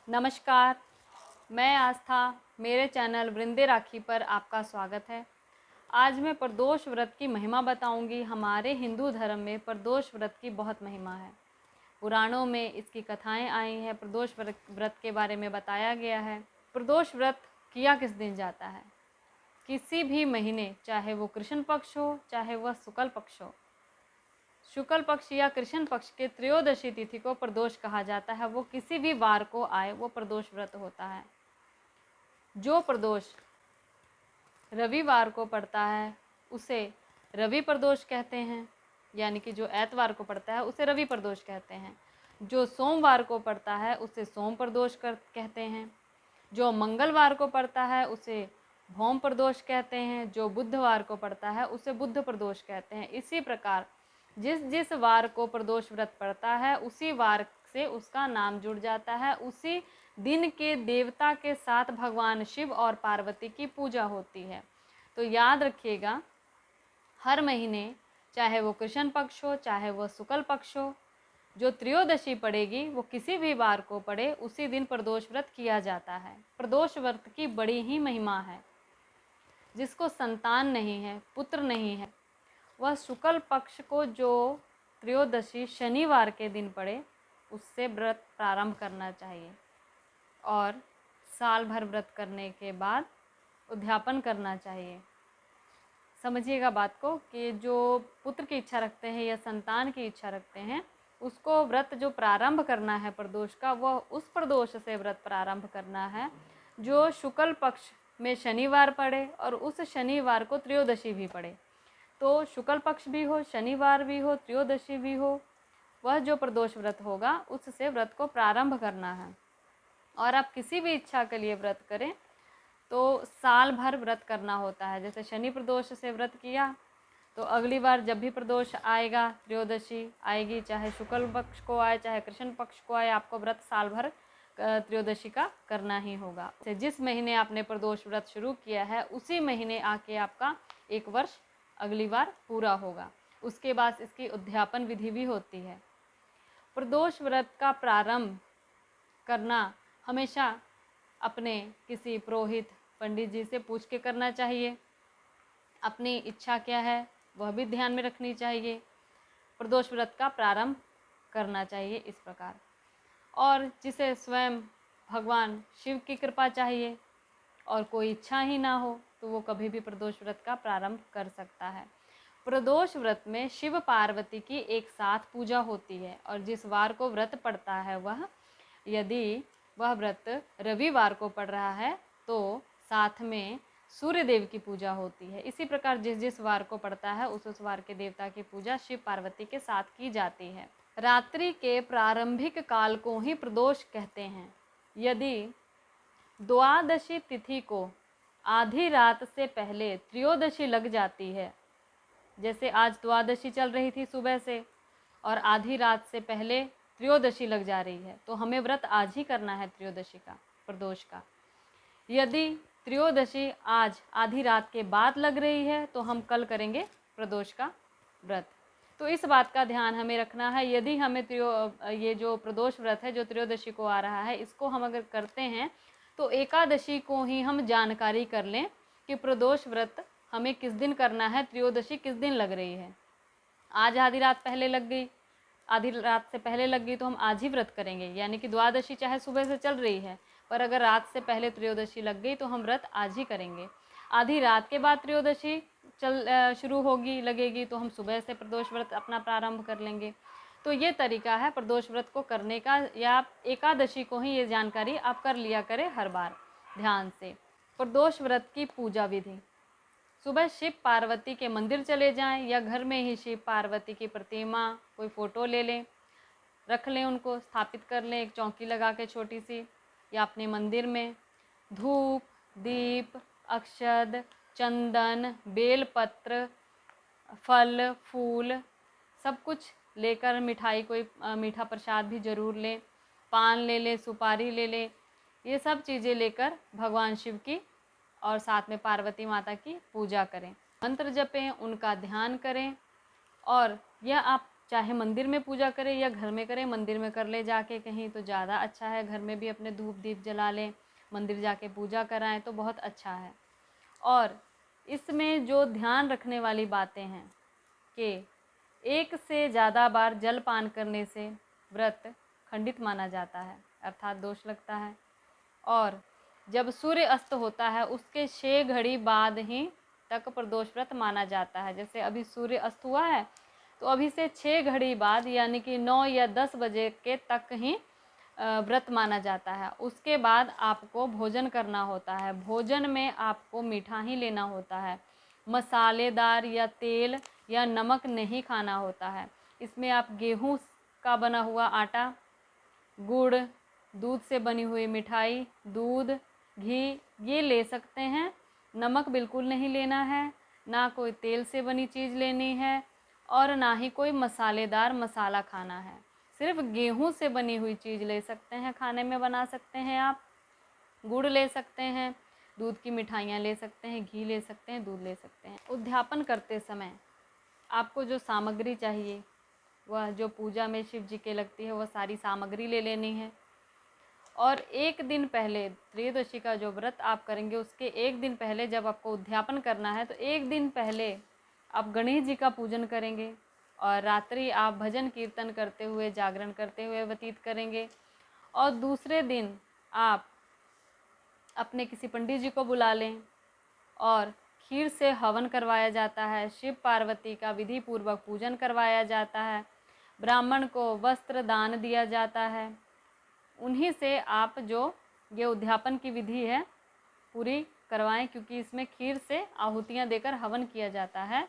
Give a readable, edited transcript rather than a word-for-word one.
नमस्कार, मैं आस्था। मेरे चैनल वृंदे राखी पर आपका स्वागत है। आज मैं प्रदोष व्रत की महिमा बताऊंगी। हमारे हिंदू धर्म में प्रदोष व्रत की बहुत महिमा है। पुराणों में इसकी कथाएं आई हैं। प्रदोष व्रत के बारे में बताया गया है। प्रदोष व्रत किया किस दिन जाता है? किसी भी महीने, चाहे वो कृष्ण पक्ष हो चाहे वह शुक्ल पक्ष हो, शुक्ल पक्ष या कृष्ण पक्ष के त्रयोदशी तिथि को प्रदोष कहा जाता है। वो किसी भी वार को आए वो प्रदोष व्रत होता है। जो प्रदोष रविवार को पड़ता है उसे रवि प्रदोष कहते हैं, यानी कि जो एतवार को पड़ता है उसे रवि प्रदोष कहते हैं। जो सोमवार को पड़ता है उसे सोम प्रदोष कहते हैं। जो मंगलवार को पड़ता है उसे भौम प्रदोष कहते हैं। जो बुधवार को पड़ता है उसे बुध प्रदोष कहते हैं। इसी प्रकार जिस जिस वार को प्रदोष व्रत पड़ता है उसी वार से उसका नाम जुड़ जाता है। उसी दिन के देवता के साथ भगवान शिव और पार्वती की पूजा होती है। तो याद रखिएगा, हर महीने, चाहे वो कृष्ण पक्ष हो चाहे वो शुक्ल पक्ष हो, जो त्रयोदशी पड़ेगी वो किसी भी वार को पड़े उसी दिन प्रदोष व्रत किया जाता है। प्रदोष व्रत की बड़ी ही महिमा है। जिसको संतान नहीं है, पुत्र नहीं है, वह शुक्ल पक्ष को जो त्रयोदशी शनिवार के दिन पड़े उससे व्रत प्रारंभ करना चाहिए और साल भर व्रत करने के बाद उद्यापन करना चाहिए। समझिएगा बात को कि जो पुत्र की इच्छा रखते हैं या संतान की इच्छा रखते हैं उसको व्रत जो प्रारंभ करना है प्रदोष का, वह उस प्रदोष से व्रत प्रारंभ करना है जो शुक्ल पक्ष में शनिवार पड़े और उस शनिवार को त्रयोदशी भी पड़े। तो शुक्ल पक्ष भी हो, शनिवार भी हो, त्रयोदशी भी हो, वह जो प्रदोष व्रत होगा उससे व्रत को प्रारंभ करना है। और आप किसी भी इच्छा के लिए व्रत करें तो साल भर व्रत करना होता है। जैसे शनि प्रदोष से व्रत किया तो अगली बार जब भी प्रदोष आएगा, त्रयोदशी आएगी, चाहे शुक्ल पक्ष को आए चाहे कृष्ण पक्ष को आए, आपको व्रत साल भर त्रयोदशी का करना ही होगा। जिस महीने आपने प्रदोष व्रत शुरू किया है उसी महीने आके आपका 1 वर्ष अगली बार पूरा होगा। उसके बाद इसकी उद्यापन विधि भी होती है। प्रदोष व्रत का प्रारंभ करना हमेशा अपने किसी पुरोहित, पंडित जी से पूछ के करना चाहिए। अपनी इच्छा क्या है वह भी ध्यान में रखनी चाहिए। प्रदोष व्रत का प्रारंभ करना चाहिए इस प्रकार। और जिसे स्वयं भगवान शिव की कृपा चाहिए और कोई इच्छा ही ना हो तो वो कभी भी प्रदोष व्रत का प्रारंभ कर सकता है। प्रदोष व्रत में शिव पार्वती की एक साथ पूजा होती है और जिस वार को व्रत पड़ता है वह, यदि वह व्रत रविवार को पड़ रहा है तो साथ में सूर्य देव की पूजा होती है। इसी प्रकार जिस जिस वार को पड़ता है उस वार के देवता की पूजा शिव पार्वती के साथ की जाती है। रात्रि के प्रारंभिक काल को ही प्रदोष कहते हैं। यदि द्वादशी तिथि को आधी रात से पहले त्रयोदशी लग जाती है, जैसे आज द्वादशी चल रही थी सुबह से और आधी रात से पहले त्रयोदशी लग जा रही है, तो हमें व्रत आज ही करना है त्रयोदशी का, प्रदोष का। यदि त्रयोदशी आज आधी रात के बाद लग रही है तो हम कल करेंगे प्रदोष का व्रत। तो इस बात का ध्यान हमें रखना है। यदि हमें ये जो प्रदोष व्रत है जो त्रयोदशी को आ रहा है, इसको हम अगर करते हैं तो एकादशी को ही हम जानकारी कर लें कि प्रदोष व्रत हमें किस दिन करना है, त्रयोदशी किस दिन लग रही है। आज आधी रात पहले लग गई, आधी रात से पहले लग गई तो हम आज ही व्रत करेंगे, यानी कि द्वादशी चाहे सुबह से चल रही है पर अगर रात से पहले त्रयोदशी लग गई तो हम व्रत आज ही करेंगे। आधी रात के बाद त्रयोदशी शुरू होगी, लगेगी, तो हम सुबह से प्रदोष व्रत अपना प्रारंभ कर लेंगे। तो ये तरीका है प्रदोष व्रत को करने का, या एकादशी को ही ये जानकारी आप कर लिया करें हर बार ध्यान से। प्रदोष व्रत की पूजा विधि: सुबह शिव पार्वती के मंदिर चले जाएं या घर में ही शिव पार्वती की प्रतिमा, कोई फ़ोटो ले लें, रख लें, उनको स्थापित कर लें एक चौकी लगा के छोटी सी, या अपने मंदिर में धूप, दीप, अक्षत, चंदन, बेलपत्र, फल, फूल सब कुछ लेकर, मिठाई, कोई मीठा प्रसाद भी ज़रूर लें, पान ले लें, सुपारी ले लें, ये सब चीज़ें लेकर भगवान शिव की और साथ में पार्वती माता की पूजा करें। मंत्र जपें, उनका ध्यान करें। और यह आप चाहे मंदिर में पूजा करें या घर में करें, मंदिर में कर ले जाके कहीं तो ज़्यादा अच्छा है। घर में भी अपने धूप दीप जला लें, मंदिर जाके पूजा कराएं तो बहुत अच्छा है। और इसमें जो ध्यान रखने वाली बातें हैं कि एक से ज़्यादा बार जलपान करने से व्रत खंडित माना जाता है, अर्थात दोष लगता है। और जब सूर्य अस्त होता है उसके 6 घड़ी बाद ही तक प्रदोष व्रत माना जाता है। जैसे अभी सूर्य अस्त हुआ है तो अभी से 6 घड़ी बाद यानी कि 9 या 10 बजे के तक ही व्रत माना जाता है। उसके बाद आपको भोजन करना होता है। भोजन में आपको मीठा ही लेना होता है, मसालेदार या तेल या नमक नहीं खाना होता है। इसमें आप गेहूं का बना हुआ आटा, गुड़, दूध से बनी हुई मिठाई, दूध, घी ये ले सकते हैं। नमक बिल्कुल नहीं लेना है, ना कोई तेल से बनी चीज़ लेनी है और ना ही कोई मसालेदार मसाला खाना है। सिर्फ गेहूं से बनी हुई चीज़ ले सकते हैं, खाने में बना सकते हैं आप। गुड़ ले सकते हैं, दूध की मिठाइयाँ ले सकते हैं, घी ले सकते हैं, दूध ले सकते हैं। उद्यापन करते समय आपको जो सामग्री चाहिए वह जो पूजा में शिव जी के लगती है वह सारी सामग्री ले लेनी है। और एक दिन पहले त्रयोदशी का जो व्रत आप करेंगे उसके एक दिन पहले जब आपको उद्यापन करना है तो एक दिन पहले आप गणेश जी का पूजन करेंगे और रात्रि आप भजन कीर्तन करते हुए, जागरण करते हुए व्यतीत करेंगे। और दूसरे दिन आप अपने किसी पंडित जी को बुला लें और खीर से हवन करवाया जाता है, शिव पार्वती का विधि पूर्वक पूजन करवाया जाता है, ब्राह्मण को वस्त्र दान दिया जाता है। उन्हीं से आप जो ये उद्यापन की विधि है पूरी करवाएं, क्योंकि इसमें खीर से आहुतियाँ देकर हवन किया जाता है